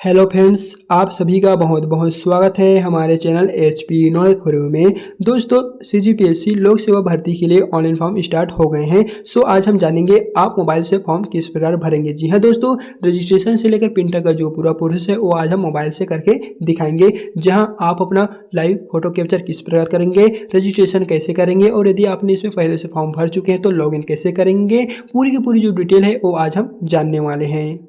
Hello friends, आप सभी का बहुत बहुत स्वागत है हमारे चैनल एचपी नॉलेज फॉर में। दोस्तों, सीजीपीएससी लोक सेवा भर्ती के लिए ऑनलाइन फॉर्म स्टार्ट हो गए हैं। सो आज हम जानेंगे आप मोबाइल से फॉर्म किस प्रकार भरेंगे। जी हाँ दोस्तों, रजिस्ट्रेशन से लेकर प्रिंटर का जो पूरा प्रोसेस है वो आज हम मोबाइल से करके दिखाएंगे, जहाँ आप अपना लाइव फोटो कैप्चर किस प्रकार करेंगे, रजिस्ट्रेशन कैसे करेंगे और यदि आपने इसमें पहले से फॉर्म भर चुके हैं तो लॉगिन कैसे करेंगे, पूरी की पूरी जो डिटेल है वो आज हम जानने वाले हैं।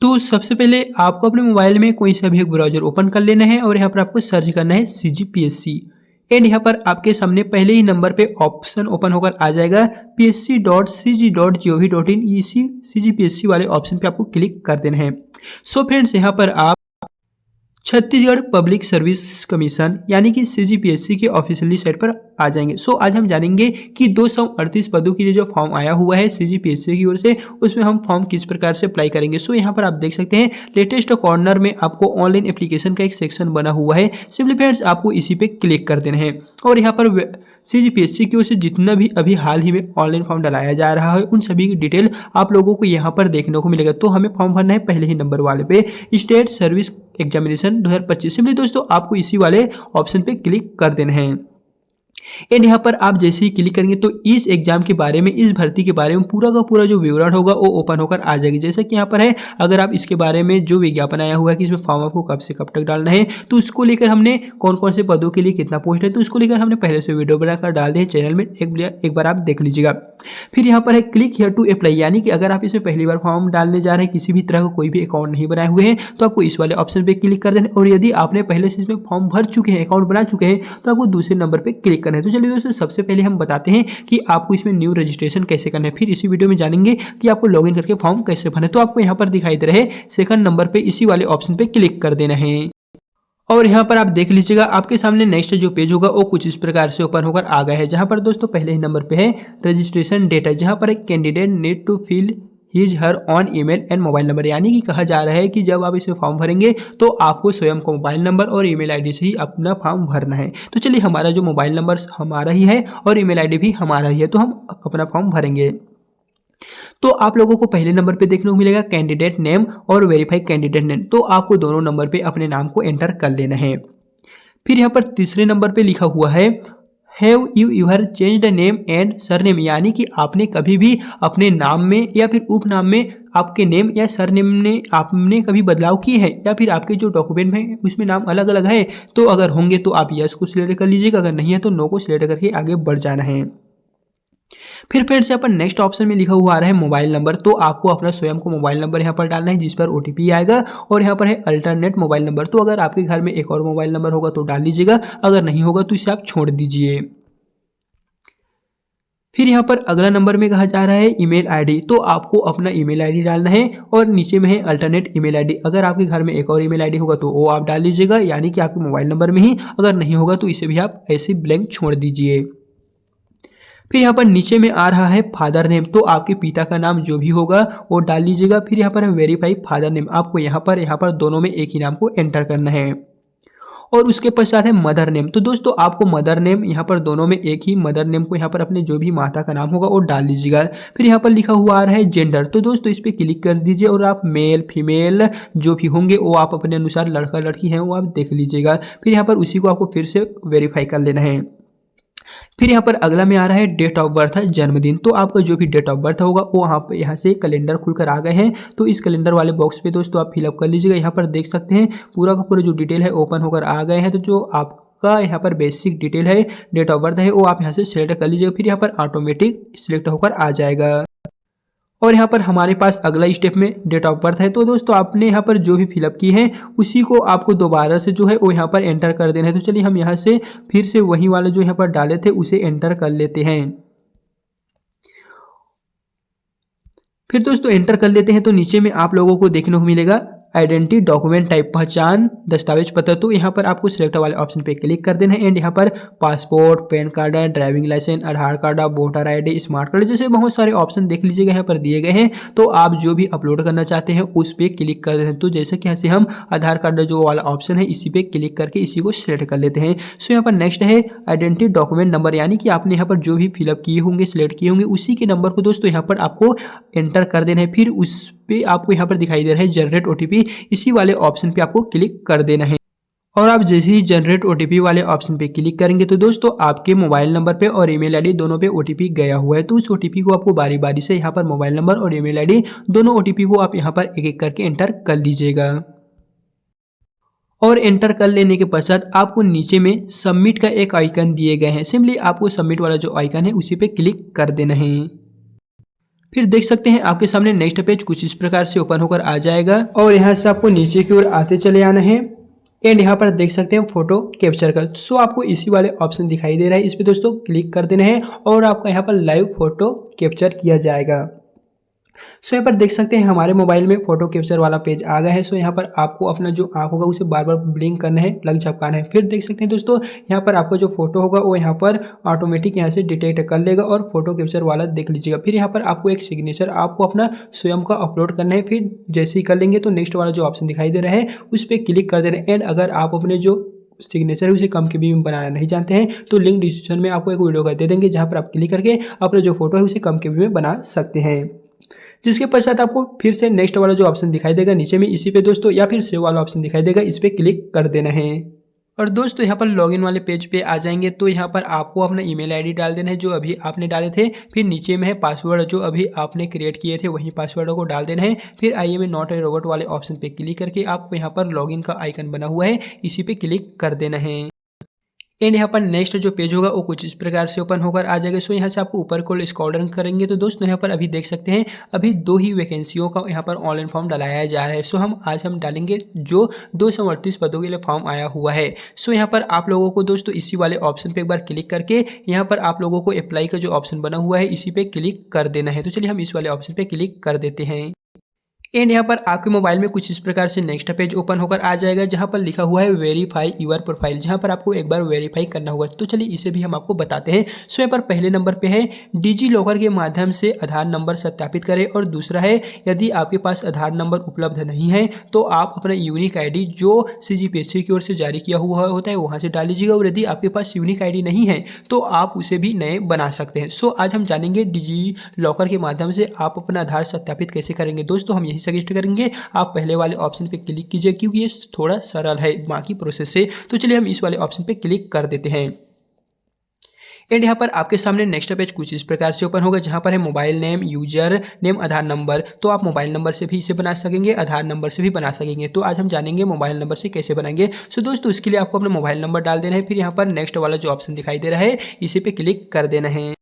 तो सबसे पहले आपको अपने मोबाइल में कोई सा भी एक ब्राउज़र ओपन कर लेना है और यहाँ पर आपको सर्च करना है सीजीपीएससी एंड यहाँ पर आपके सामने पहले ही नंबर पे ऑप्शन ओपन होकर आ जाएगा psc.cg.gov.in। इसी सीजीपीएससी वाले ऑप्शन पे आपको क्लिक कर देना है। सो फ्रेंड्स, यहाँ पर आप छत्तीसगढ़ पब्लिक सर्विस कमीशन यानी कि सीजीपीएससी के ऑफिशियली साइट पर आ जाएंगे। सो आज हम जानेंगे कि 238 पदों के लिए जो फॉर्म आया हुआ है सीजीपीएससी की ओर से, उसमें हम फॉर्म किस प्रकार से अप्लाई करेंगे। सो यहाँ पर आप देख सकते हैं लेटेस्ट कॉर्नर में आपको ऑनलाइन एप्लीकेशन का एक सेक्शन बना हुआ है। सिंपली फ्रेंड्स, आपको इसी पे क्लिक कर देना है और यहाँ पर सीजीपीएससी की ओर से जितना भी अभी हाल ही में ऑनलाइन फॉर्म डलाया जा रहा है उन सभी की डिटेल आप लोगों को यहाँ पर देखने को मिलेगा। तो हमें फॉर्म भरना है पहले ही नंबर वाले पे, स्टेट सर्विस एग्जामिनेशन 2025। सिंपली दोस्तों आपको इसी वाले ऑप्शन पे क्लिक कर देना है एंड यहाँ पर आप जैसे ही क्लिक करेंगे तो इस एग्जाम के बारे में, इस भर्ती के बारे में पूरा का पूरा जो विवरण होगा वो ओपन होकर आ जाएगी। जैसा कि यहाँ पर है, अगर आप इसके बारे में जो विज्ञापन आया हुआ है कि इसमें फॉर्म आपको कब से कब तक डालना है, तो उसको लेकर हमने कौन कौन से पदों के लिए कितना पोस्ट है तो उसको लेकर हमने पहले से वीडियो बनाकर डाल दिए चैनल में, एक बार आप देख लीजिएगा। फिर यहाँ पर है क्लिक हियर टू अप्लाई, यानी कि अगर आप इसमें पहली बार फॉर्म डालने जा रहे हैं, किसी भी तरह का कोई भी अकाउंट नहीं बनाए हुए हैं, तो आपको इस वाले ऑप्शन पे क्लिक कर देना है। और यदि आपने पहले से इसमें फॉर्म भर चुके हैं, अकाउंट बना चुके हैं, तो आपको दूसरे नंबर पे क्लिक करना है। तो चलिए दोस्तों, सबसे पहले हम बताते हैं कि आपको इसमें न्यू रजिस्ट्रेशन कैसे करना है। फिर इसी वीडियो में जानेंगे कि आपको लॉगिन करके फॉर्म कैसे भरना है। तो आपको यहाँ पर दिखाई दे रहे सेकंड नंबर पे इसी वाले ऑप्शन पे क्लिक कर देना है और यहाँ पर आप देख लीजिएगा आपके सामने नेक्स्ट जो पेज होगा वो कुछ इस प्रकार से ओपन होकर आ गया है, जहाँ पर दोस्तों पहले ही नंबर पे है रजिस्ट्रेशन डेटा, जहाँ पर एक candidate need to fill his her on email and mobile number, यानी कि कहा जा रहा है कि जब आप इसमें फॉर्म भरेंगे तो आपको स्वयं को मोबाइल नंबर और ईमेल आईडी से ही अपना फॉर्म भरना है। तो चलिए, हमारा जो मोबाइल नंबर हमारा ही है और ईमेल आईडी भी हमारा ही है, तो हम अपना फॉर्म भरेंगे। तो आप लोगों को पहले नंबर पे देखने को मिलेगा कैंडिडेट नेम और वेरीफाई कैंडिडेट नेम, तो आपको दोनों नंबर पे अपने नाम को एंटर कर लेना है। फिर यहाँ पर तीसरे नंबर पे लिखा हुआ है have you ever change the name and surname, यानी कि आपने कभी भी अपने नाम में या फिर उपनाम में आपके नेम या सरनेम ने आपने कभी बदलाव किए हैं, या फिर आपके जो डॉक्यूमेंट में उसमें नाम अलग अलग है। तो अगर होंगे तो आप यस को सिलेक्ट कर लीजिएगा, अगर नहीं है तो नो को सिलेक्ट करके आगे बढ़ जाना है। फिर से यहाँ पर नेक्स्ट ऑप्शन में लिखा हुआ आ रहा है मोबाइल नंबर, तो आपको अपना स्वयं को मोबाइल नंबर यहाँ पर डालना है जिस पर ओटीपी आएगा, और यहाँ पर है अल्टरनेट मोबाइल नंबर, तो अगर आपके घर में एक और मोबाइल नंबर होगा तो डाल लीजिएगा, अगर नहीं होगा तो इसे आप छोड़ दीजिए। फिर यहाँ पर अगला नंबर में कहा जा रहा है ईमेल आईडी, तो आपको अपना ईमेल आईडी डालना है और नीचे में है अल्टरनेट ईमेल आईडी, अगर आपके घर में एक और ईमेल आईडी होगा तो वो आप डाल लीजिएगा, यानी कि आपके मोबाइल नंबर में ही, अगर नहीं होगा तो इसे भी आप ऐसे ब्लैंक छोड़ दीजिए। फिर यहाँ पर नीचे में आ रहा है फादर नेम, तो आपके पिता का नाम जो भी होगा वो डाल लीजिएगा। फिर यहाँ पर है वेरीफाई फादर नेम, आपको यहाँ पर दोनों में एक ही नाम को एंटर करना है और उसके पश्चात है मदर नेम, तो दोस्तों आपको मदर नेम यहाँ पर दोनों में एक ही मदर नेम को यहाँ पर अपने जो भी माता का नाम होगा वो डाल लीजिएगा। फिर यहाँ पर लिखा हुआ आ रहा है जेंडर, तो दोस्तों इस पर क्लिक कर दीजिए और आप मेल फीमेल जो भी होंगे वो आप अपने अनुसार, लड़का लड़की हैं वो आप देख लीजिएगा। फिर यहाँ पर उसी को आपको फिर से वेरीफाई कर लेना है। फिर यहाँ पर अगला में आ रहा है डेट ऑफ बर्थ, जन्मदिन, तो आपका जो भी डेट ऑफ बर्थ होगा वो यहाँ से कैलेंडर खुलकर आ गए हैं, तो इस कैलेंडर वाले बॉक्स पे दोस्तों आप फिलअप कर लीजिएगा। यहाँ पर देख सकते हैं पूरा का पूरा जो डिटेल है ओपन होकर आ गए हैं, तो जो आपका यहाँ पर बेसिक डिटेल है, डेट ऑफ बर्थ है, वो आप यहाँ से सिलेक्ट कर लीजिएगा। फिर यहाँ पर ऑटोमेटिक सिलेक्ट होकर आ जाएगा और यहाँ पर हमारे पास अगला स्टेप में डेट ऑफ बर्थ है, तो दोस्तों आपने यहाँ पर जो भी फिलअप की है उसी को आपको दोबारा से जो है वो यहाँ पर एंटर कर देना है। तो चलिए हम यहाँ से फिर से वही वाला जो यहाँ पर डाले थे उसे एंटर कर लेते हैं। फिर दोस्तों एंटर कर लेते हैं तो नीचे में आप लोगों को देखने को मिलेगा आइडेंटिटी डॉक्यूमेंट टाइप, पहचान दस्तावेज पत्र, तो यहाँ पर आपको सिलेक्ट वाले ऑप्शन पे क्लिक कर देना है एंड यहाँ पर passport, PAN card, driving licence, Aadhaar card, voter ID, smart card, जैसे बहुत सारे ऑप्शन देख लीजिएगा यहाँ पर दिए गए हैं। तो आप जो भी अपलोड करना चाहते हैं उस पर क्लिक कर देते हैं। तो जैसे कि यहाँ से हम आधार कार्ड जो वाला ऑप्शन है इसी पे क्लिक करके इसी को सिलेक्ट कर लेते हैं। सो यहाँ पर नेक्स्ट है आइडेंटिटी डॉक्यूमेंट नंबर, यानी कि आपने यहाँ पर जो भी फिलअप किए होंगे, सिलेक्ट किए होंगे, उसी के नंबर को दोस्तों यहाँ पर आपको एंटर कर देना है। फिर उस पे आपको यहाँ पर दिखाई दे रहा है जनरेट ओटीपी, इसी वाले ऑप्शन पे आपको क्लिक कर देना है। और आप जैसे ही जनरेट ओटीपी वाले ऑप्शन पे क्लिक करेंगे तो दोस्तों आपके मोबाइल नंबर पे और ईमेल आईडी दोनों पे ओटीपी गया हुआ है। तो उस ओटीपी को आपको बारी बारी से यहाँ पर मोबाइल नंबर और ईमेल आईडी दोनों ओटीपी को आप यहाँ पर एक एक करके एंटर कर लीजिएगा। और एंटर कर लेने के पश्चात आपको नीचे में सबमिट का एक आइकन दिए गए हैं। सिंपली आपको सबमिट वाला जो आइकन है उसी पे क्लिक कर देना है। फिर देख सकते हैं आपके सामने नेक्स्ट पेज कुछ इस प्रकार से ओपन होकर आ जाएगा और यहाँ से आपको नीचे की ओर आते चले आना है एंड यहाँ पर देख सकते हैं फोटो कैप्चर कर। सो आपको इसी वाले ऑप्शन दिखाई दे रहा है, इस पे दोस्तों क्लिक कर देना है और आपका यहाँ पर लाइव फोटो कैप्चर किया जाएगा। सो यहाँ पर देख सकते हैं हमारे मोबाइल में फोटो कैप्चर वाला पेज आ गया है। सो यहाँ पर आपको अपना जो आंख होगा उसे बार बार ब्लिंक करना है, लग झपकाना है। फिर देख सकते हैं दोस्तों यहाँ पर आपका जो फोटो होगा वो यहाँ पर ऑटोमेटिक यहाँ से डिटेक्ट कर लेगा और फोटो कैप्चर वाला देख लीजिएगा। फिर यहाँ पर आपको एक सिग्नेचर आपको अपना स्वयं का अपलोड करना है। फिर जैसे ही कर लेंगे तो नेक्स्ट वाला जो ऑप्शन दिखाई दे रहा है उस पर क्लिक कर देना है। एंड अगर आप अपने जो सिग्नेचर है उसे कम केबी में बनाना नहीं जानते हैं तो लिंक डिस्क्रिप्शन में आपको एक वीडियो का दे देंगे जहाँ पर आप क्लिक करके अपना जो फोटो है उसे कम केबी में बना सकते हैं। जिसके पश्चात आपको फिर से नेक्स्ट वाला जो ऑप्शन दिखाई देगा नीचे में इसी पे दोस्तों या फिर सेव वाला ऑप्शन दिखाई देगा, इस पे क्लिक कर देना है। और दोस्तों यहाँ पर लॉगिन वाले पेज पे आ जाएंगे तो यहाँ पर आपको अपना ईमेल आईडी डाल देना है जो अभी आपने डाले थे। फिर नीचे में है पासवर्ड जो अभी आपने क्रिएट किए थे वही पासवर्ड को डाल देना है। फिर I am not a robot वाले ऑप्शन पे क्लिक करके आपको यहाँ पर लॉगिन का आइकन बना हुआ है, इसी पे क्लिक कर देना है। एंड यहाँ पर नेक्स्ट जो पेज होगा वो कुछ इस प्रकार से ओपन होकर आ जाएगा। सो यहाँ से आपको ऊपर को स्क्रॉल डाउन करेंगे तो दोस्तों यहाँ पर अभी देख सकते हैं अभी 2 ही वैकेंसियों का यहाँ पर ऑनलाइन फॉर्म डालाया जा रहा है। सो आज हम डालेंगे जो 238 पदों के लिए फॉर्म आया हुआ है। सो यहाँ पर आप लोगों को दोस्तों इसी वाले ऑप्शन पे एक बार क्लिक करके यहाँ पर आप लोगों को अप्लाई का जो ऑप्शन बना हुआ है इसी पे क्लिक कर देना है। तो चलिए हम इस वाले ऑप्शन पे क्लिक कर देते हैं। एंड यहाँ पर आपके मोबाइल में कुछ इस प्रकार से नेक्स्ट पेज ओपन होकर आ जाएगा जहाँ पर लिखा हुआ है वेरीफाई यूर प्रोफाइल, जहाँ पर आपको एक बार वेरीफाई करना होगा। तो चलिए इसे भी हम आपको बताते हैं। सो यहाँ पर पहले नंबर पे है डिजी लॉकर के माध्यम से आधार नंबर सत्यापित करें और दूसरा है यदि आपके पास आधार नंबर उपलब्ध नहीं है तो आप अपना यूनिक आई जो CGPSC की ओर से जारी किया हुआ होता है वहाँ से डाल लीजिएगा और यदि आपके पास यूनिक आई नहीं है तो आप उसे भी नए बना सकते हैं। सो आज हम जानेंगे डिजी लॉकर के माध्यम से आप अपना आधार सत्यापित कैसे करेंगे। दोस्तों हम सजेस्ट करेंगे आप पहले वाले ऑप्शन पे क्लिक कीजिए क्योंकि ये थोड़ा सरल है बाकी प्रोसेस से। तो चलिए हम इस वाले ऑप्शन पे क्लिक कर देते हैं। एंड यहाँ पर आपके सामने नेक्स्ट पेज कुछ इस प्रकार से ओपन होगा जहाँ पर है मोबाइल नेम, यूजर नेम, आधार नंबर। तो आप मोबाइल नंबर से भी इसे बना सकेंगे, आधार नंबर से भी बना सकेंगे। तो आज हम जानेंगे मोबाइल नंबर से कैसे बनाएंगे। सो दोस्तों इसके लिए आपको अपना मोबाइल नंबर डाल देना है। फिर यहाँ पर नेक्स्ट वाला जो ऑप्शन दिखाई दे रहा है इसी पे क्लिक कर देना है।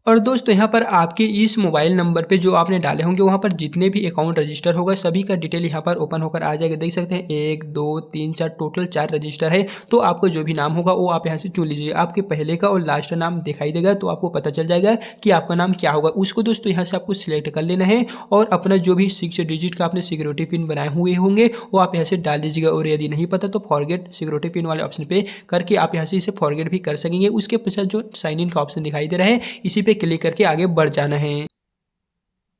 और दोस्तों यहाँ पर आपके इस मोबाइल नंबर पे जो आपने डाले होंगे वहाँ पर जितने भी अकाउंट रजिस्टर होगा सभी का डिटेल यहाँ पर ओपन होकर आ जाएगा। देख सकते हैं 1 2 3 4 टोटल 4 रजिस्टर है। तो आपको जो भी नाम होगा वो आप यहाँ से चुन लीजिए। आपके पहले का और लास्ट नाम दिखाई देगा तो आपको पता चल जाएगा कि आपका नाम क्या होगा। उसको दोस्तों यहाँ से आपको सिलेक्ट कर लेना है और अपना जो भी 6 डिजिट का आपने सिक्योरिटी पिन बनाए हुए होंगे वो आप यहाँ से डाल दीजिएगा। और यदि नहीं पता तो फॉरगेट सिक्योरिटी पिन वाले ऑप्शन पे करके आप यहाँ से इसे फॉरगेट भी कर सकेंगे। उसके पश्चात जो साइन इन का ऑप्शन दिखाई दे रहा है इसी पे क्लिक करके आगे बढ़ जाना है।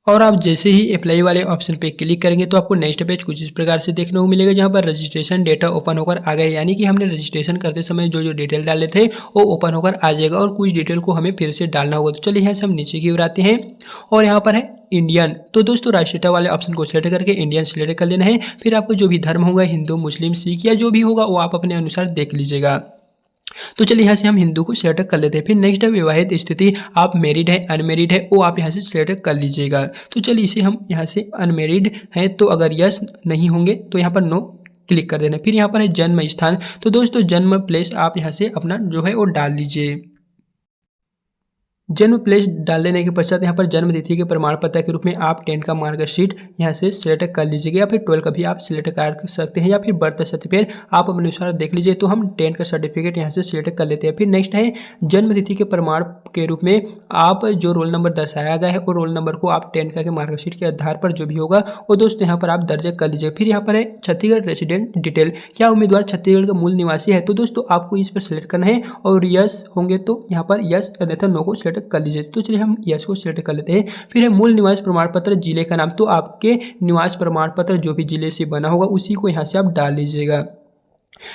और आप जैसे ही अप्लाई वाले ऑप्शन पे क्लिक करेंगे तो आपको नेक्स्ट पेज कुछ इस प्रकार से देखने को मिलेगा जहां पर रजिस्ट्रेशन डेटा ओपन होकर आ गया, यानी कि हमने रजिस्ट्रेशन करते समय जो डिटेल डाले थे वो ओपन होकर आ जाएगा और कुछ डिटेल को हमें फिर से डालना होगा। तो चलिए यहाँ से हम नीचे की ओर आते हैं और यहाँ पर है इंडियन। तो दोस्तों राष्ट्रीयता वाले ऑप्शन को सेलेक्ट करके इंडियन सेलेक्ट कर लेना है। फिर आपको जो भी धर्म होगा हिंदू, मुस्लिम, सिख या जो भी होगा वो आप अपने अनुसार देख लीजिएगा। तो चलिए यहाँ से हम हिंदू को सिलेक्ट कर लेते हैं। फिर नेक्स्ट है विवाहित स्थिति, आप मैरिड है अनमेरिड है वो आप यहाँ से सिलेक्ट कर लीजिएगा। तो चलिए इसे हम यहाँ से अनमेरिड हैं तो अगर यस नहीं होंगे तो यहाँ पर नो क्लिक कर देना। फिर यहाँ पर है जन्म स्थान। तो दोस्तों जन्म प्लेस आप यहाँ से अपना जो है वो डाल लीजिए। जन्म प्लेस डाल देने के पश्चात यहाँ पर जन्म तिथि के प्रमाण पत्र के रूप में आप 10 का मार्कशीट यहाँ से सिलेक्ट कर लीजिएगा या फिर 12 का भी आप सिलेक्ट कर सकते हैं या फिर बर्थ सर्टिफिकेट आप अपने अनुसार देख लीजिए। तो हम 10 का सर्टिफिकेट यहाँ से सिलेक्ट कर लेते हैं। फिर नेक्स्ट है जन्म तिथि के प्रमाण के रूप में आप जो रोल नंबर दर्शाया गया है वो रोल नंबर को आप 10 का मार्कशीट के आधार पर जो भी होगा वो दोस्तों यहाँ पर आप दर्ज कर लीजिए। फिर यहाँ पर है छत्तीसगढ़ रेसिडेंट डिटेल, क्या उम्मीदवार छत्तीसगढ़ का मूल निवासी है। तो दोस्तों आपको इस पर सिलेक्ट करना है और यस होंगे तो यहाँ पर यस अन्यथा नो को सिलेक्ट कर लीजिए। तो चलिए हम यस को सिलेक्ट कर लेते हैं। फिर है मूल निवास प्रमाण पत्र, जिले का नाम। तो आपके निवास प्रमाण पत्र जो भी जिले से बना होगा उसी को यहाँ से आप डाल लीजिएगा।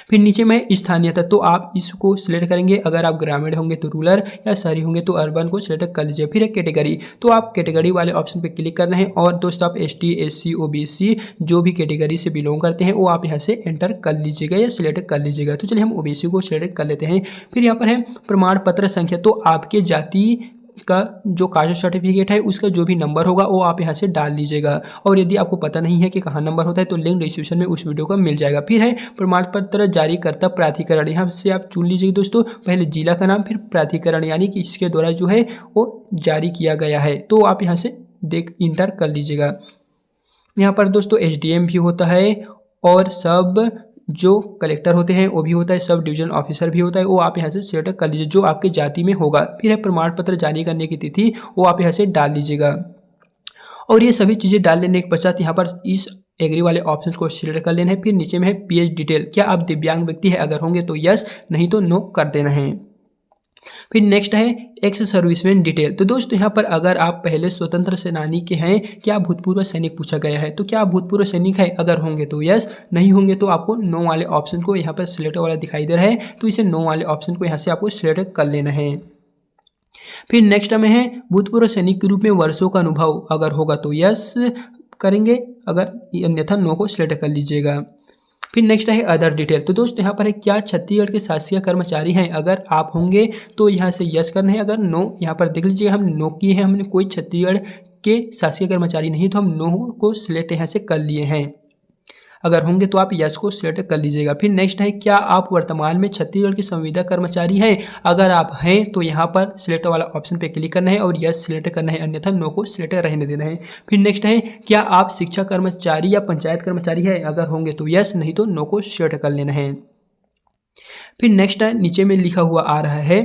फिर नीचे में स्थानीयता, तो आप इसको सिलेक्ट करेंगे। अगर आप ग्रामीण होंगे तो रूरल, या शहरी होंगे तो अर्बन को सिलेक्ट कर लीजिए। फिर है कैटेगरी, तो आप कैटेगरी वाले ऑप्शन पे क्लिक करना है और दोस्तों आप ST SC OBC जो भी कैटेगरी से बिलोंग करते हैं वो आप यहाँ से एंटर कर लीजिएगा या सिलेक्ट कर लीजिएगा। तो चलिए हम OBC को सिलेक्ट कर लेते हैं। फिर यहाँ पर है प्रमाण पत्र संख्या, तो आपके जाति का जो कास्ट सर्टिफिकेट है उसका जो भी नंबर होगा वो आप यहाँ से डाल लीजिएगा। और यदि आपको पता नहीं है कि कहाँ नंबर होता है तो लिंक डिस्क्रिप्शन में उस वीडियो का मिल जाएगा। फिर है प्रमाण पत्र जारीकर्ता प्राधिकरण, यहाँ से आप चुन लीजिए दोस्तों, पहले जिला का नाम फिर प्राधिकरण, यानी कि इसके द्वारा जो है वो जारी किया गया है, तो आप यहाँ से इंटर कर लीजिएगा। यहाँ पर दोस्तों SDM भी होता है और सब जो कलेक्टर होते हैं वो भी होता है, सब डिवीजन ऑफिसर भी होता है, वो आप यहाँ से सिलेक्ट कर लीजिए जो आपके जाति में होगा। फिर है प्रमाण पत्र जारी करने की तिथि, वो आप यहाँ से डाल लीजिएगा। और ये सभी चीज़ें डाल लेने के पश्चात यहाँ पर इस एग्री वाले ऑप्शन को सिलेक्ट कर लेना है। फिर नीचे में है PH डिटेल, क्या आप दिव्यांग व्यक्ति है, अगर होंगे तो यस, नहीं तो नो कर देना है। फिर नेक्स्ट है एक्स सर्विसमैन डिटेल, तो दोस्तों यहाँ पर अगर आप पहले स्वतंत्र सेनानी के हैं, क्या भूतपूर्व सैनिक पूछा गया है, तो क्या आप भूतपूर्व सैनिक है, अगर होंगे तो यस, नहीं होंगे तो आपको नो वाले ऑप्शन को यहाँ पर सिलेक्ट वाला दिखाई दे रहा है, तो इसे नो वाले ऑप्शन को यहाँ से आपको सिलेक्ट कर लेना है। फिर नेक्स्ट में है भूतपूर्व सैनिक के रूप में वर्षों का अनुभव, अगर होगा तो यस करेंगे, अगर अन्यथा नो को सिलेक्ट कर लीजिएगा। फिर नेक्स्ट है अदर डिटेल, तो दोस्तों यहाँ पर है क्या छत्तीसगढ़ के शासकीय कर्मचारी हैं, अगर आप होंगे तो यहाँ से यस करना है, अगर नो यहाँ पर देख लीजिए हम नो किए हैं, हमने कोई छत्तीसगढ़ के शासकीय कर्मचारी नहीं तो हम नो को सिलेक्ट यहाँ से कर लिए हैं, अगर होंगे तो आप यस को सिलेक्ट कर लीजिएगा। फिर नेक्स्ट है क्या आप वर्तमान में छत्तीसगढ़ के संविदा कर्मचारी हैं, अगर आप हैं तो यहाँ पर सिलेक्ट वाला ऑप्शन पे क्लिक करना है और यस सिलेक्ट करना है, अन्यथा नो को सिलेक्ट रहने देना है। फिर नेक्स्ट है क्या आप शिक्षा कर्मचारी या पंचायत कर्मचारी है, अगर होंगे तो यस, नहीं तो नो को सिलेक्ट कर लेना है। फिर नेक्स्ट है नीचे में लिखा हुआ आ रहा है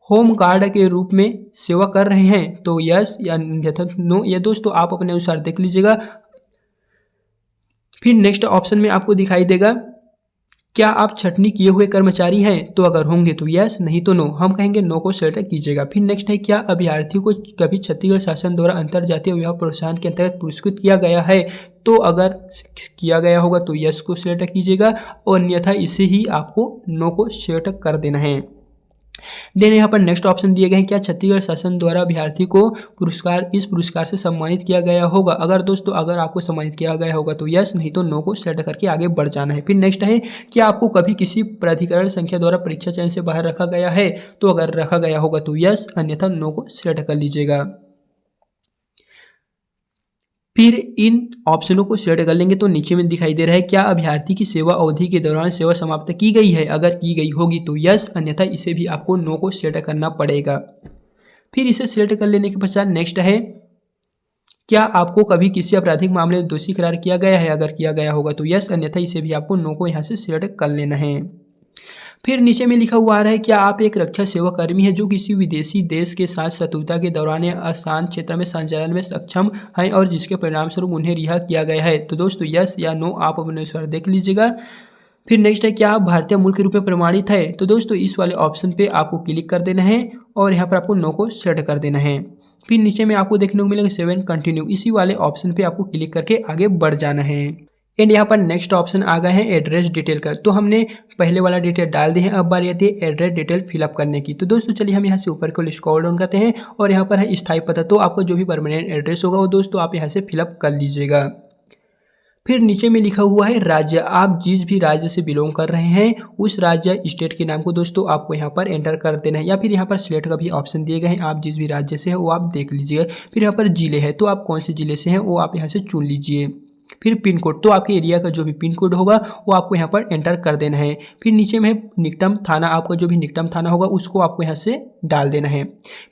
होम गार्ड के रूप में सेवा कर रहे हैं, तो यस या अन्यथा नो, ये दोस्तों आप अपने अनुसार देख लीजिएगा। फिर नेक्स्ट ऑप्शन में आपको दिखाई देगा क्या आप छटनी किए हुए कर्मचारी हैं, तो अगर होंगे तो यस, नहीं तो नो, हम कहेंगे नो को सिलेक्ट कीजिएगा। फिर नेक्स्ट है क्या अभ्यर्थी को कभी छत्तीसगढ़ शासन द्वारा अंतर्जातीय विवाह प्रोत्साहन के अंतर्गत पुरस्कृत किया गया है, तो अगर किया गया होगा तो यस को सिलेक्ट कीजिएगा और अन्यथा इसे ही आपको नो को सिलेक्ट कर देना है। देन यहाँ पर नेक्स्ट ऑप्शन दिए गए हैं क्या छत्तीसगढ़ शासन द्वारा अभ्यर्थी को इस पुरस्कार से सम्मानित किया गया होगा, अगर दोस्तों अगर आपको सम्मानित किया गया होगा तो यस, नहीं तो नो को सिलेक्ट करके आगे बढ़ जाना है। फिर नेक्स्ट है क्या आपको कभी किसी प्राधिकरण संख्या द्वारा परीक्षा चयन से बाहर रखा गया है, तो अगर रखा गया होगा तो यस, अन्यथा नो को सिलेक्ट कर लीजिएगा। फिर इन ऑप्शनों को सिलेक्ट कर लेंगे तो नीचे में दिखाई दे रहा है क्या अभ्यर्थी की सेवा अवधि के दौरान सेवा समाप्त की गई है, अगर की गई होगी तो यस, अन्यथा इसे भी आपको नो को सिलेक्ट करना पड़ेगा। फिर इसे सिलेक्ट कर लेने के पश्चात नेक्स्ट है क्या आपको कभी किसी आपराधिक मामले में दोषी करार किया गया है, अगर किया गया होगा तो यस, अन्यथा इसे भी आपको नो को यहाँ से सिलेक्ट कर लेना है। फिर नीचे में लिखा हुआ आ रहा है क्या आप एक रक्षा सेवा कर्मी है जो किसी विदेशी देश के साथ शत्रुता के दौरान या अशांत क्षेत्र में संचालन में सक्षम हैं और जिसके परिणाम स्वरूप उन्हें रिहा किया गया है, तो दोस्तों यस या नो आप अपने अनुसार देख लीजिएगा। फिर नेक्स्ट है क्या आप भारतीय मूल के रूप में प्रमाणित है, तो दोस्तों इस वाले ऑप्शन पे आपको क्लिक कर देना है और यहाँ पर आपको नो को सिलेक्ट कर देना है। फिर नीचे में आपको देखने को मिलेगा 7 कंटिन्यू, इसी वाले ऑप्शन पे आपको क्लिक करके आगे बढ़ जाना है। एंड यहाँ पर नेक्स्ट ऑप्शन आ गए हैं एड्रेस डिटेल का, तो हमने पहले वाला डिटेल डाल दिए हैं, अब बारी आती है एड्रेस डिटेल फिलअप करने की। तो दोस्तों चलिए हम यहाँ से ऊपर को स्क्रॉल डाउन करते हैं और यहाँ पर है स्थायी पता, तो आपको जो भी परमानेंट एड्रेस होगा वो दोस्तों आप यहाँ से फिलअप कर लीजिएगा। फिर नीचे में लिखा हुआ है राज्य, आप जिस भी राज्य से बिलोंग कर रहे हैं उस राज्य स्टेट के नाम को दोस्तों आपको यहाँ पर एंटर कर देना है, या फिर यहाँ पर सिलेक्ट का भी ऑप्शन दिए गए हैं, आप जिस भी राज्य से हैं वो आप देख लीजिए। फिर यहाँ पर जिले है, तो आप कौन से जिले से हैं वो आप यहाँ से चुन लीजिए। फिर पिन कोड, तो आपके एरिया का जो भी पिन कोड होगा वो आपको यहाँ पर एंटर कर देना है। फिर नीचे में निकटम थाना, आपका जो भी निकटम थाना होगा उसको आपको यहाँ से डाल देना है।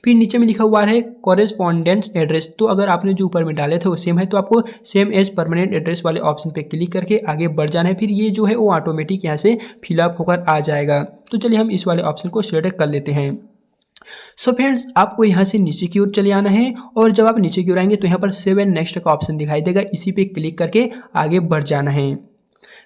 फिर नीचे में लिखा हुआ है कॉरेस्पॉन्डेंस एड्रेस, तो अगर आपने जो ऊपर में डाले थे वो सेम है तो आपको सेम एज परमानेंट एड्रेस वाले ऑप्शन पे क्लिक करके आगे बढ़ जाना है। फिर ये जो है वो ऑटोमेटिक यहाँ से फिलअप होकर आ जाएगा। तो चलिए हम इस वाले ऑप्शन को सिलेक्ट कर लेते हैं। सो फ्रेंड्स आपको यहाँ से नीचे की ओर चले आना है और जब आप नीचे की ओर आएंगे तो यहाँ पर 7 नेक्स्ट का ऑप्शन दिखाई देगा, इसी पे क्लिक करके आगे बढ़ जाना है।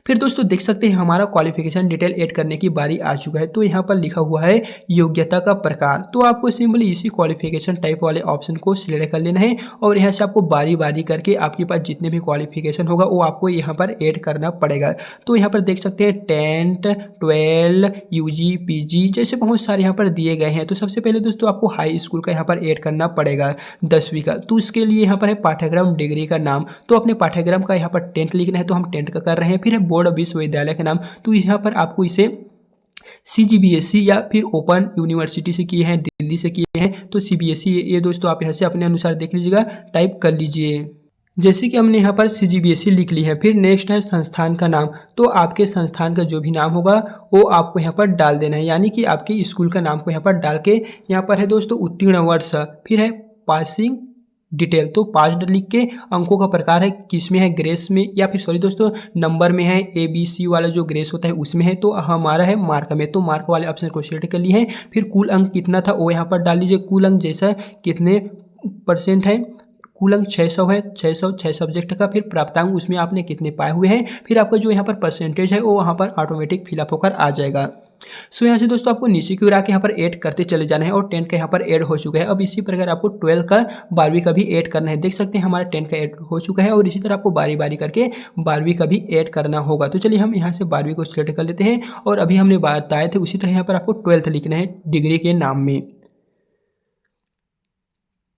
फिर दोस्तों देख सकते हैं हमारा क्वालिफिकेशन डिटेल ऐड करने की बारी आ चुका है। तो यहाँ पर लिखा हुआ है योग्यता का प्रकार। तो आपको सिंपली इसी क्वालिफिकेशन टाइप वाले ऑप्शन को सिलेक्ट कर लेना है और यहाँ से आपको बारी बारी करके आपके पास जितने भी क्वालिफिकेशन होगा वो आपको यहाँ पर ऐड करना पड़ेगा। तो यहाँ पर देख सकते हैं 10th 12 यूजी पीजी जैसे बहुत सारे यहाँ पर दिए गए हैं। तो सबसे पहले दोस्तों आपको हाई स्कूल का यहाँ पर ऐड करना पड़ेगा 10वीं का। तो उसके लिए यहाँ पर है पाठ्यक्रम डिग्री का नाम। तो अपने पाठ्यक्रम का यहाँ पर 10th लिखना है, तो हम 10th का कर रहे हैं। फिर है बोर्ड विश्वविद्यालय का नाम। तो यहाँ पर आपको इसे CGBSE या फिर ओपन यूनिवर्सिटी से किए हैं, दिल्ली से किए हैं तो CBSE ये दोस्तों आप यहाँ से अपने अनुसार देख लीजिएगा, टाइप कर लीजिए। जैसे कि हमने यहाँ पर CGBSE लिख ली है। फिर नेक्स्ट है संस्थान का नाम। तो आपके संस्थान का जो भी नाम होगा वो आपको यहाँ पर डाल देना है, यानी कि आपके स्कूल का नाम को यहाँ पर डाल के यहाँ पर है दोस्तों उत्तीर्ण वर्ष, फिर है पासिंग डिटेल। तो पास लिख के अंकों का प्रकार है किस में है, ग्रेस में या फिर सॉरी दोस्तों नंबर में है, ABC वाला जो ग्रेस होता है उसमें है। तो हमारा है मार्क में, तो मार्क वाले ऑप्शन को सिलेक्ट कर लिए हैं। फिर कुल अंक कितना था वो यहाँ पर डाल दीजिए। कुल अंक जैसा कितने % है, कुल अंक 600 है, 600 सब्जेक्ट का। फिर प्राप्तांक उसमें आपने कितने पाए हुए हैं, फिर आपका जो यहाँ पर परसेंटेज है वो वहाँ पर ऑटोमेटिक फिलअप होकर आ जाएगा। सो यहाँ से दोस्तों आपको नीचे की ओर आके यहाँ पर ऐड करते चले जाना है और 10 का यहाँ पर ऐड हो चुका है। अब इसी प्रकार आपको 12 का 12वीं का भी ऐड करना है। देख सकते हैं हमारा 10 का ऐड हो चुका है और इसी तरह आपको बारी बारी करके 12वीं का भी ऐड करना होगा। तो चलिए हम यहाँ से 12वीं को सिलेक्ट कर लेते हैं और अभी हमने बताए थे उसी तरह यहाँ पर आपको 12th लिखना है डिग्री के नाम में।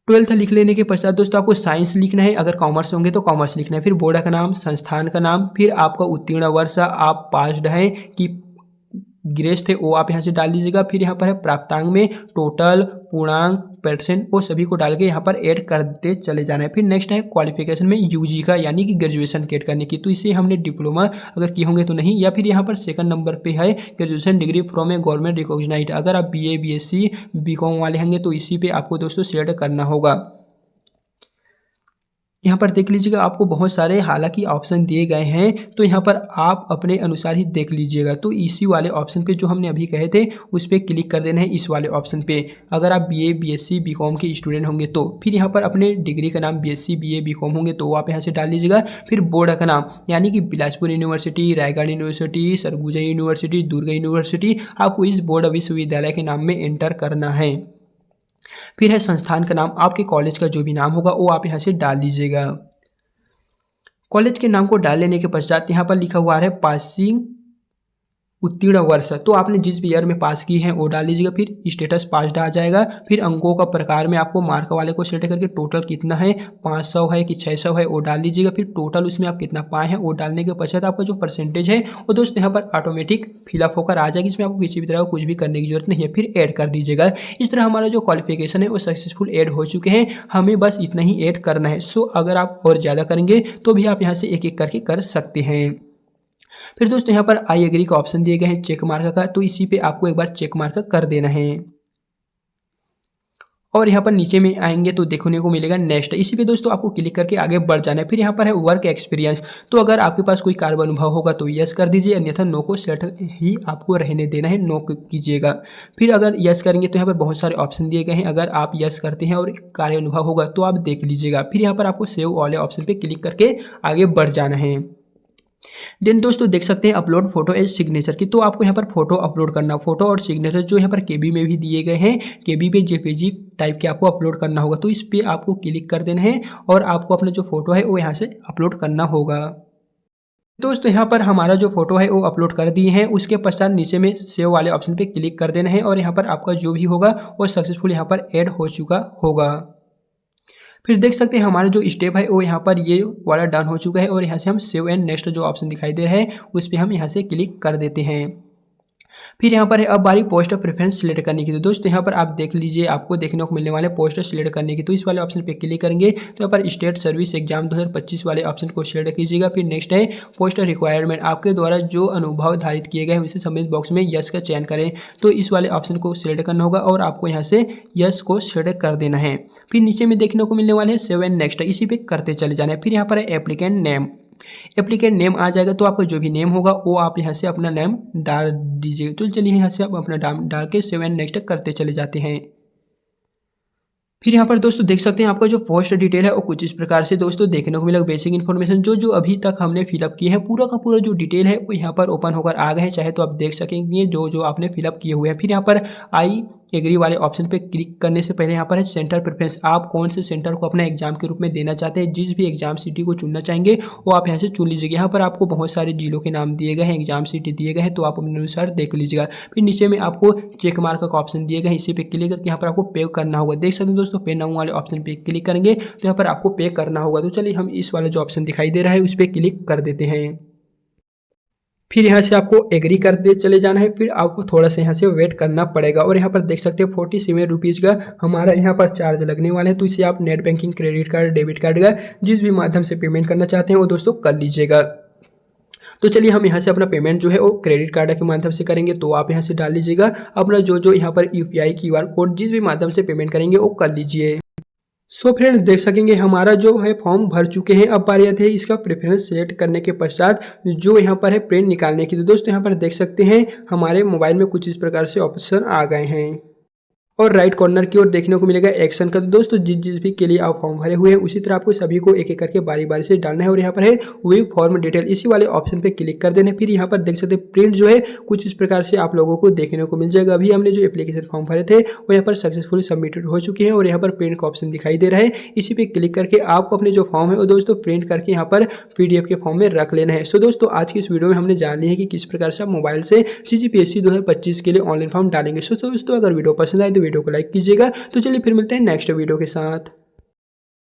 12th लिख लेने के पश्चात दोस्तों आपको साइंस लिखना है, अगर कॉमर्स होंगे तो कॉमर्स लिखना है। फिर बोर्ड का नाम, संस्थान का नाम, फिर आपका उत्तीर्ण वर्ष, आप पास्ड हैं कि ग्रेस थे वो आप यहाँ से डाल दीजिएगा। फिर यहाँ पर है प्राप्तांक में टोटल, पूर्णांक, % वो सभी को डाल के यहाँ पर ऐड करते चले जाना है। फिर नेक्स्ट है क्वालिफिकेशन में यूजी का, यानी कि ग्रेजुएशन ऐड करने की। तो इसे हमने डिप्लोमा अगर किए होंगे तो नहीं, या फिर यहाँ पर सेकंड नंबर पे है graduation degree from a government recognized. अगर आप BA BSc BCom वाले होंगे तो इसी पे आपको दोस्तों सिलेक्ट करना होगा। यहाँ पर देख लीजिएगा आपको बहुत सारे हालांकि ऑप्शन दिए गए हैं, तो यहाँ पर आप अपने अनुसार ही देख लीजिएगा। तो इसी वाले ऑप्शन पे जो हमने अभी कहे थे उस पर क्लिक कर देना है, इस वाले ऑप्शन पे। अगर आप BA BSc BCom के स्टूडेंट होंगे तो फिर यहाँ पर अपने डिग्री का नाम BSc BA BCom होंगे तो आप यहाँ से डाल लीजिएगा। फिर बोर्ड का नाम, यानी कि Bilaspur university, Raigarh university, Sarguja university, Durg university, आपको इस बोर्ड विश्वविद्यालय के नाम में एंटर करना है। फिर है संस्थान का नाम, आपके कॉलेज का जो भी नाम होगा वो आप यहाँ से डाल दीजिएगा। कॉलेज के नाम को डाल लेने के पश्चात यहाँ पर लिखा हुआ है पासिंग उत्तीर्ण वर्ष, तो आपने जिस भी ईयर में पास की है वो डाल लीजिएगा। फिर स्टेटस पास्ड आ जाएगा। फिर अंकों का प्रकार में आपको मार्क वाले को सेलेक्ट करके टोटल कितना है, 500 है कि 600 है वो डाल दीजिएगा। फिर टोटल उसमें आप कितना पाए हैं वो डालने के पश्चात आपका जो परसेंटेज है वो दोस्तों यहाँ पर ऑटोमेटिक फिलअप होकर आ जाएगी। इसमें आपको किसी भी तरह का कुछ भी करने की जरूरत नहीं है। फिर ऐड कर दीजिएगा। इस तरह हमारा जो क्वालिफिकेशन है वो सक्सेसफुल ऐड हो चुके हैं, हमें बस इतना ही ऐड करना है। सो अगर आप और ज़्यादा करेंगे तो भी आप यहाँ से एक एक करके कर सकते हैं। फिर दोस्तों यहाँ पर आई एग्री का ऑप्शन दिए गए हैं चेक मार्क का, तो इसी पे आपको एक बार चेक मार्क कर देना है। और यहाँ पर नीचे में आएंगे तो देखने को मिलेगा नेक्स्ट, इसी पे दोस्तों आपको क्लिक करके आगे बढ़ जाना है। फिर यहाँ पर है वर्क एक्सपीरियंस, तो अगर आपके पास कोई कार्य अनुभव होगा तो यस कर दीजिए, अन्यथा नो को सेट ही आपको रहने देना है, नो कीजिएगा। फिर अगर यस करेंगे तो यहाँ पर बहुत सारे ऑप्शन दिए गए हैं, अगर आप यस करते हैं और कार्य अनुभव होगा तो आप देख लीजिएगा। फिर यहाँ पर आपको सेव वाले ऑप्शन पे क्लिक करके आगे बढ़ जाना है। देन दोस्तों देख सकते हैं अपलोड फोटो एज सिग्नेचर की, तो आपको यहाँ पर फोटो अपलोड करना, फोटो और सिग्नेचर जो यहाँ पर KB में भी दिए गए हैं, KB पे JPG टाइप के आपको अपलोड करना होगा। तो इस पे आपको क्लिक कर देना है और आपको अपना जो फोटो है वो यहाँ से अपलोड करना होगा। दोस्तों यहाँ पर हमारा जो फोटो है वो अपलोड कर दिए हैं, उसके पश्चात नीचे में सेव वाले ऑप्शन पे क्लिक कर देना है और यहाँ पर आपका जो भी होगा वो सक्सेसफुल यहाँ पर ऐड हो चुका होगा। फिर देख सकते हैं हमारा जो स्टेप है वो यहाँ पर ये वाला डन हो चुका है और यहाँ से हम सेव एंड नेक्स्ट जो ऑप्शन दिखाई दे रहा है उस पर हम यहाँ से क्लिक कर देते हैं। फिर यहाँ पर है अब बारी पोस्ट प्रेफरेंस सिलेक्ट करने की, तो दोस्तों यहाँ पर आप देख लीजिए आपको देखने को मिलने वाले पोस्ट सिलेक्ट करने की, तो इस वाले ऑप्शन पे क्लिक करेंगे तो यहाँ पर स्टेट सर्विस एग्जाम 2025 वाले ऑप्शन को सिलेक्ट कीजिएगा। फिर नेक्स्ट है पोस्ट रिक्वायरमेंट, आपके द्वारा जो अनुभव धारित किए गए हैं उसे संबंधित बॉक्स में यस का चयन करें, तो इस वाले ऑप्शन को सिलेक्ट करना होगा और आपको यहाँ से यस को सिलेक्ट कर देना है। फिर नीचे में देखने को मिलने वाले हैं सेव एंड नेक्स्ट, इसी पे करते चले जाना है। फिर यहाँ पर है एप्लीकेंट नेम, एप्लीकेंट नेम आ जाएगा, तो आपका जो भी नेम होगा वो आप यहाँ से अपना नेम डाल दीजिए। तो चलिए यहाँ से आप अपना नाम डाल के सेव एंड नेक्स्ट करते चले जाते हैं। फिर यहाँ पर दोस्तों देख सकते हैं आपका जो पोस्ट डिटेल है वो कुछ इस प्रकार से दोस्तों देखने को मिलेगा। बेसिक इन्फॉर्मेशन जो अभी तक हमने फिलअप किए हैं पूरा का पूरा जो डिटेल है वो यहाँ पर ओपन होकर आ गए हैं, चाहे तो आप देख सकेंगे जो आपने फिलअप किए हुए हैं। फिर यहाँ पर आई एग्री वाले ऑप्शन पे क्लिक करने से पहले यहाँ पर है सेंटर प्रेफरेंस, आप कौन से सेंटर को अपना एग्जाम के रूप में देना चाहते हैं, जिस भी एग्जाम सिटी को चुनना चाहेंगे वो आप यहाँ से चुन लीजिएगा। यहाँ पर आपको बहुत सारे जिलों के नाम दिए गए हैं, एग्जाम सिटी दिए गए हैं, तो आप अपने अनुसार देख लीजिएगा। फिर नीचे में आपको चेक मार्क का ऑप्शन दिए गए हैं, इसी पे क्लिक करके यहाँ पर आपको पे करना होगा। देख सकते हैं दोस्तों पे नाउ वाले ऑप्शन पे क्लिक करेंगे तो यहाँ पर आपको पे करना होगा। तो चलिए हम इस वाला जो ऑप्शन दिखाई दे रहा है उस पर क्लिक कर देते हैं। फिर यहाँ से आपको एग्री कर दे चले जाना है, फिर आपको थोड़ा सा यहाँ से वेट करना पड़ेगा। और यहाँ पर देख सकते हैं 47 रुपीज़ का हमारा यहाँ पर चार्ज लगने वाले हैं। तो इसे आप net banking, credit card, debit card का जिस भी माध्यम से पेमेंट करना चाहते हैं वो दोस्तों कर लीजिएगा। तो चलिए हम यहाँ से अपना पेमेंट जो है वो क्रेडिट कार्ड के माध्यम से करेंगे, तो आप यहाँ से डाल लीजिएगा अपना जो यहाँ पर UPI QR कोड जिस भी माध्यम से पेमेंट करेंगे वो कर लीजिए। सो फ्रेंड देख सकेंगे हमारा जो है फॉर्म भर चुके हैं। अब बारी आती है इसका प्रेफरेंस सेलेक्ट करने के पश्चात जो यहाँ पर है प्रिंट निकालने की। तो दोस्तों यहाँ पर देख सकते हैं हमारे मोबाइल में कुछ इस प्रकार से ऑप्शन आ गए हैं और राइट कॉर्नर की ओर देखने को मिलेगा एक्शन का। तो दोस्तों जिस भी के लिए आप फॉर्म भरे हुए हैं उसी तरह आपको सभी को एक एक करके बारी बारी से डालना है। और यहाँ पर है व्यू फॉर्म डिटेल, इसी वाले ऑप्शन पे क्लिक कर देना है। फिर यहाँ पर देख सकते हैं प्रिंट जो है कुछ इस प्रकार से आप लोगों को देखने को मिल जाएगा। अभी हमने जो एप्लीकेशन फॉर्म भरे थे वो यहाँ पर सक्सेसफुली सबमिटेड हो चुके हैं और यहाँ पर प्रिंट का ऑप्शन दिखाई दे रहा है। इसी पे क्लिक करके आपको अपने जो फॉर्म है वो दोस्तों प्रिंट करके यहाँ पर PDF के फॉर्म में रख लेना है। सो दोस्तों आज की इस वीडियो में हमने जान लिया है कि किस प्रकार से आप मोबाइल से CGPSC 2025 के लिए ऑनलाइन फॉर्म डालेंगे। सो दोस्तों अगर वीडियो पसंद आए तो वीडियो को लाइक कीजिएगा। तो चलिए फिर मिलते हैं नेक्स्ट वीडियो के साथ।